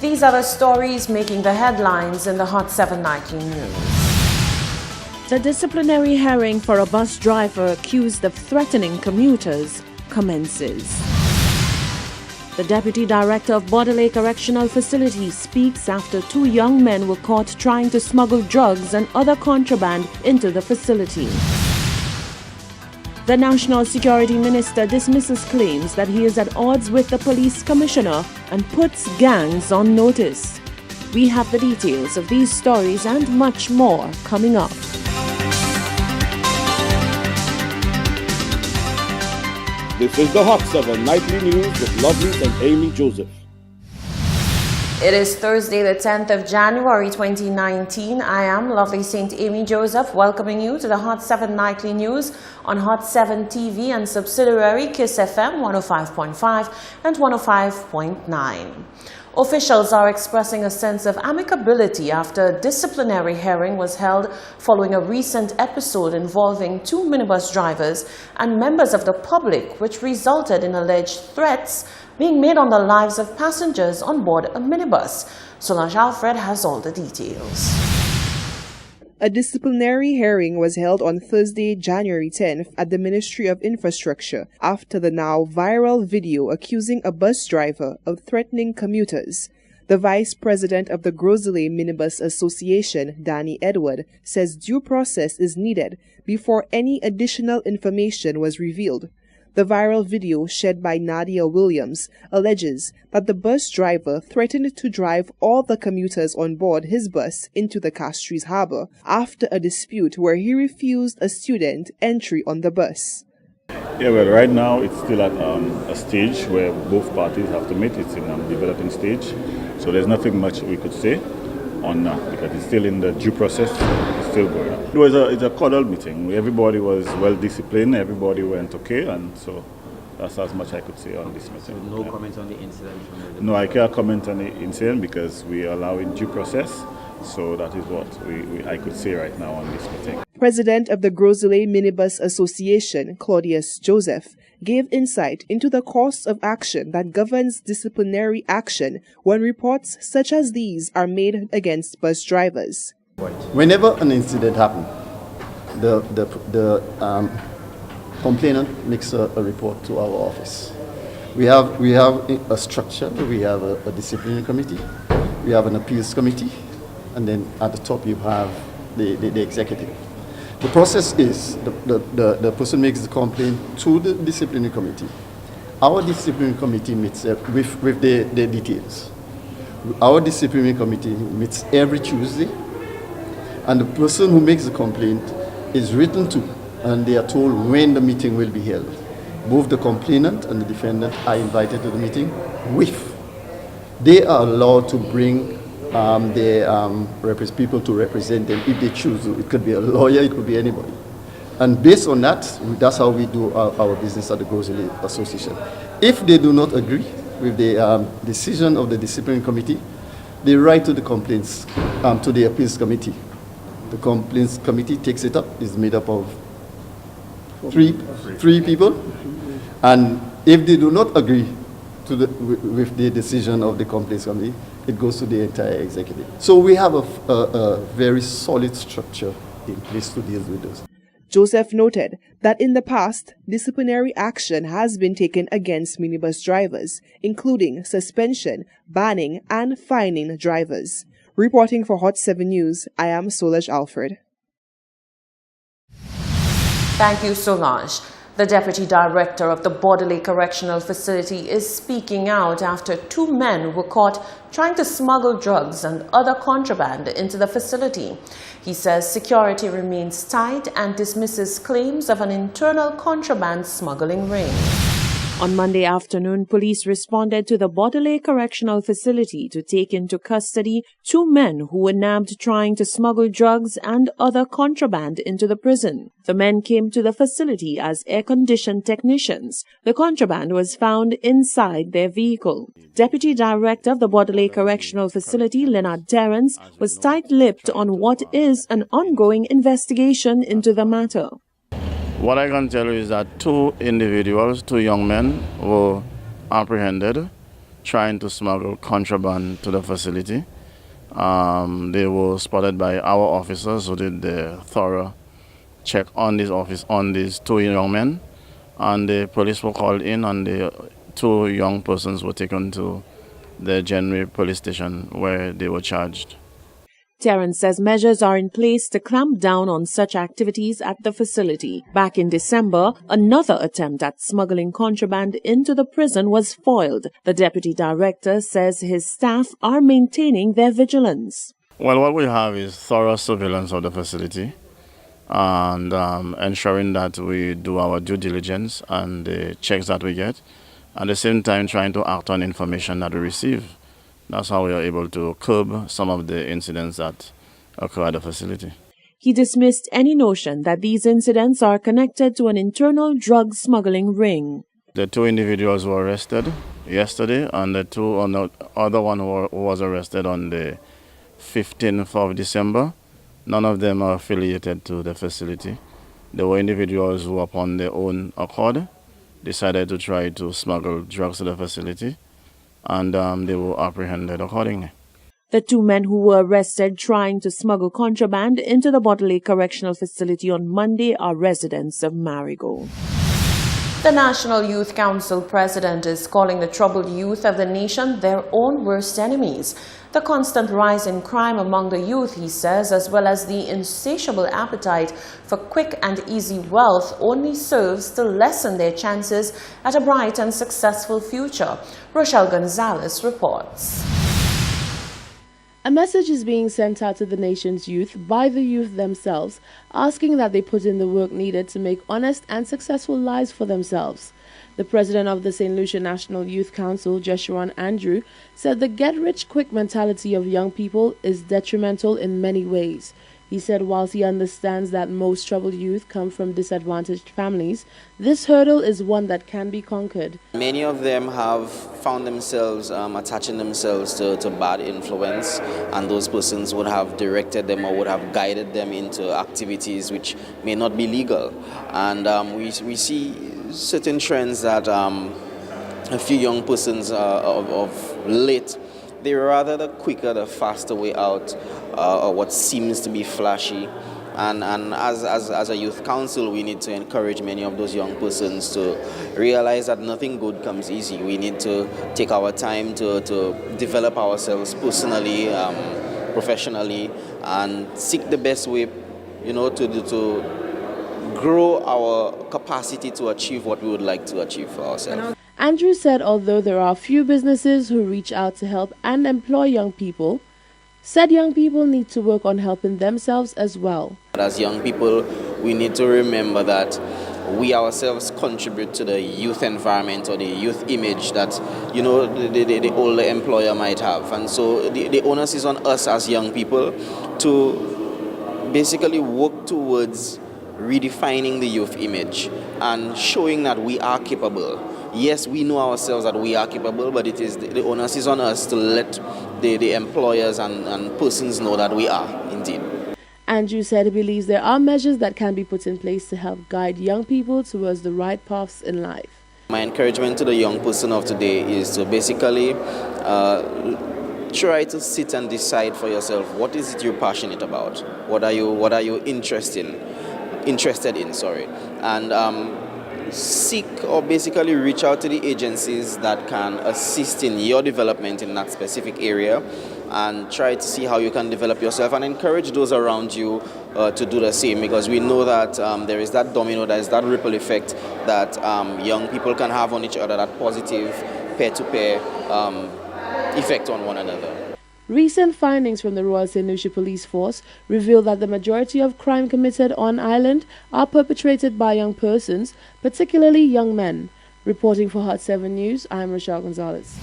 These are the stories making the headlines in the Hot 7 Nightly News. The disciplinary hearing for a bus driver accused of threatening commuters commences. The Deputy Director of Border Lake Correctional Facility speaks after 2 young men were caught trying to smuggle drugs and other contraband into the facility. The National Security Minister dismisses claims that he is at odds with the police commissioner and puts gangs on notice. We have the details of these stories and much more coming up. This is the Hot 7 Nightly News with Lovely and Amy Joseph. It is Thursday, the 10th of January 2019. I am Lovely St. Amy Joseph, welcoming you to the Hot 7 Nightly News on Hot 7 TV and subsidiary Kiss FM 105.5 and 105.9. Officials are expressing a sense of amicability after a disciplinary hearing was held following a recent episode involving 2 minibus drivers and members of the public, which resulted in alleged threats being made on the lives of passengers on board a minibus. Solange Alfred has all the details. A disciplinary hearing was held on Thursday, January 10th at the Ministry of Infrastructure after the now viral video accusing a bus driver of threatening commuters. The Vice President of the Gros Islet Minibus Association, Danny Edward, says due process is needed before any additional information was revealed. The viral video, shared by Nadia Williams, alleges that the bus driver threatened to drive all the commuters on board his bus into the Castries Harbour after a dispute where he refused a student entry on the bus. Yeah, well, right now it's still at a stage where both parties have to meet. It's in a developing stage, so there's nothing much we could say on that because it's still in the due process. It's still going on. It's a cordial meeting. Everybody was well disciplined. Everybody went okay, and so that's as much I could say on this meeting. So no comments on the incident? No, I can't comment on the incident because we are allowing due process. So that is what I could say right now on this meeting. President of the Gros Islet Minibus Association, Claudius Joseph, gave insight into the course of action that governs disciplinary action when reports such as these are made against bus drivers. Whenever an incident happens, the complainant makes a report to our office. We have a structure. We have a disciplinary committee. We have an appeals committee. And then at the top you have the executive. The process is the person makes the complaint to the disciplinary committee. Our disciplinary committee meets with the details. Our disciplinary committee meets every Tuesday, and the person who makes the complaint is written to, and they are told when the meeting will be held. Both the complainant and the defendant are invited to the meeting they are allowed to bring people to represent them if they choose. It could be a lawyer, it could be anybody. And based on that, that's how we do our business at the Gros Islet Association. If they do not agree with the decision of the disciplinary committee, they write to the complaints, to the appeals committee. The complaints committee takes it up. It's made up of three people. And if they do not agree with the decision of the complaints committee, it goes to the entire executive. So we have a very solid structure in place to deal with this. Joseph noted that in the past, disciplinary action has been taken against minibus drivers, including suspension, banning, and fining drivers. Reporting for Hot 7 News, I am Solange Alfred. Thank you, Solange. The Deputy Director of the Border Lake Correctional Facility is speaking out after 2 men were caught trying to smuggle drugs and other contraband into the facility. He says security remains tight and dismisses claims of an internal contraband smuggling ring. On Monday afternoon, police responded to the Border Lake Correctional Facility to take into custody 2 men who were nabbed trying to smuggle drugs and other contraband into the prison. The men came to the facility as air-conditioned technicians. The contraband was found inside their vehicle. Deputy Director of the Border Lake Correctional Facility, Leonard Terrence, was tight-lipped on what is an ongoing investigation into the matter. What I can tell you is that 2 individuals, 2 young men, were apprehended trying to smuggle contraband to the facility. They were spotted by our officers who did the thorough check on these two young men, and the police were called in, and the two young persons were taken to the Genry police station where they were charged. Terrence says measures are in place to clamp down on such activities at the facility. Back in December, another attempt at smuggling contraband into the prison was foiled. The deputy director says his staff are maintaining their vigilance. Well, what we have is thorough surveillance of the facility and ensuring that we do our due diligence and the checks that we get. At the same time, trying to act on information that we receive. That's how we are able to curb some of the incidents that occur at the facility. He dismissed any notion that these incidents are connected to an internal drug smuggling ring. The two individuals were arrested yesterday, and the other one who was arrested on the 15th of December. None of them are affiliated to the facility. They were individuals who, upon their own accord, decided to try to smuggle drugs to the facility, and they were apprehended accordingly. The two men who were arrested trying to smuggle contraband into the Bodley Correctional Facility on Monday are residents of Marigot. The National Youth Council president is calling the troubled youth of the nation their own worst enemies. The constant rise in crime among the youth, he says, as well as the insatiable appetite for quick and easy wealth only serves to lessen their chances at a bright and successful future. Rochelle Gonzalez reports. A message is being sent out to the nation's youth by the youth themselves, asking that they put in the work needed to make honest and successful lives for themselves. The president of the St. Lucia National Youth Council, Jeshurun Andrew, said the get-rich-quick mentality of young people is detrimental in many ways. He said whilst he understands that most troubled youth come from disadvantaged families, this hurdle is one that can be conquered. Many of them have found themselves attaching themselves to bad influence, and those persons would have directed them or would have guided them into activities which may not be legal. And we see certain trends that a few young persons of late, they're rather the quicker, the faster way out, or what seems to be flashy. And as a youth council, we need to encourage many of those young persons to realize that nothing good comes easy. We need to take our time to develop ourselves personally, professionally, and seek the best way, to grow our capacity to achieve what we would like to achieve for ourselves. Andrew said although there are few businesses who reach out to help and employ young people, said young people need to work on helping themselves as well. As young people, we need to remember that we ourselves contribute to the youth environment or the youth image that, the older employer might have. And so the onus is on us as young people to basically work towards redefining the youth image and showing that we are capable. Yes, we know ourselves that we are capable, but it is the onus is on us to let the employers and persons know that we are indeed. Andrew said he believes there are measures that can be put in place to help guide young people towards the right paths in life. My encouragement to the young person of today is to basically try to sit and decide for yourself what is it you're passionate about, what are you interested in, and seek or basically reach out to the agencies that can assist in your development in that specific area, and try to see how you can develop yourself and encourage those around you to do the same, because we know that there is that domino, there is that ripple effect that young people can have on each other, that positive peer-to-peer effect on one another. Recent findings from the Royal St. Lucia Police Force reveal that the majority of crime committed on island are perpetrated by young persons, particularly young men. Reporting for Hot 7 News, I'm Rochelle Gonzalez.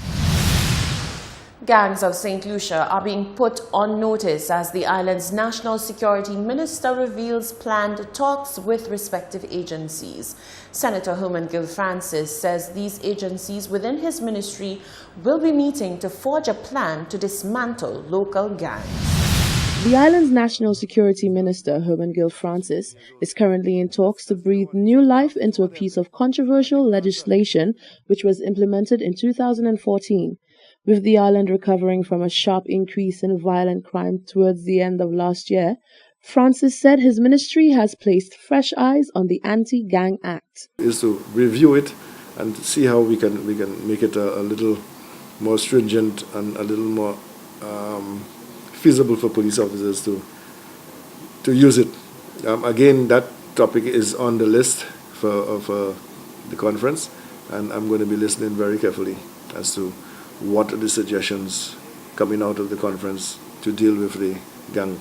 Gangs of St. Lucia are being put on notice as the island's National Security Minister reveals planned talks with respective agencies. Senator Herman Gill Francis says these agencies within his ministry will be meeting to forge a plan to dismantle local gangs. The island's National Security Minister, Herman Gill Francis, is currently in talks to breathe new life into a piece of controversial legislation which was implemented in 2014. With the island recovering from a sharp increase in violent crime towards the end of last year, Francis said his ministry has placed fresh eyes on the Anti-Gang Act. Is to review it and see how we can make it a little more stringent and a little more feasible for police officers to use it. Again, that topic is on the list for the conference, and I'm going to be listening very carefully as to what are the suggestions coming out of the conference to deal with the gangs.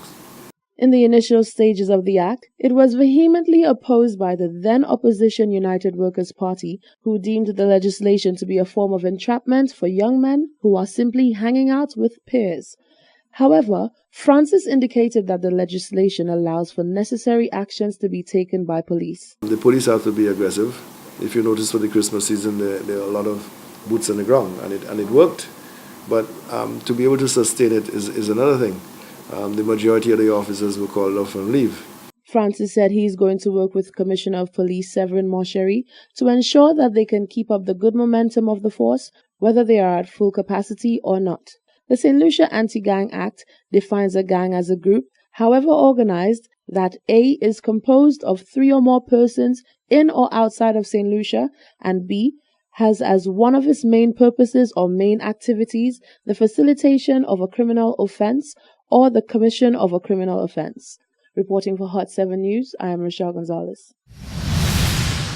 In the initial stages of the act, it was vehemently opposed by the then opposition United Workers' Party, who deemed the legislation to be a form of entrapment for young men who are simply hanging out with peers. However, Francis indicated that the legislation allows for necessary actions to be taken by police. The police have to be aggressive. If you notice for the Christmas season, there are a lot of boots on the ground, and it worked. But to be able to sustain it is another thing. The majority of the officers were called off on leave. Francis said he is going to work with Commissioner of Police Severin Mosheri to ensure that they can keep up the good momentum of the force, whether they are at full capacity or not. The St. Lucia Anti-Gang Act defines a gang as a group, however organized, that A is composed of 3 or more persons in or outside of St. Lucia, and B has as one of its main purposes or main activities the facilitation of a criminal offense or the commission of a criminal offense. Reporting for Hot 7 News, I am Rochelle Gonzalez.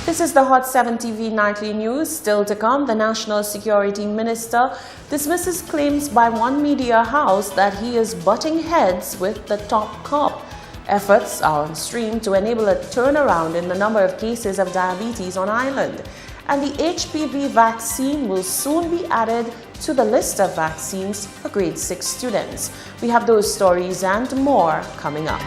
This is the Hot 7 TV Nightly News. Still to come, the National Security Minister dismisses claims by one media house that he is butting heads with the top cop. Efforts are on stream to enable a turnaround in the number of cases of diabetes on island. And the HPV vaccine will soon be added to the list of vaccines for grade 6 students. We have those stories and more coming up.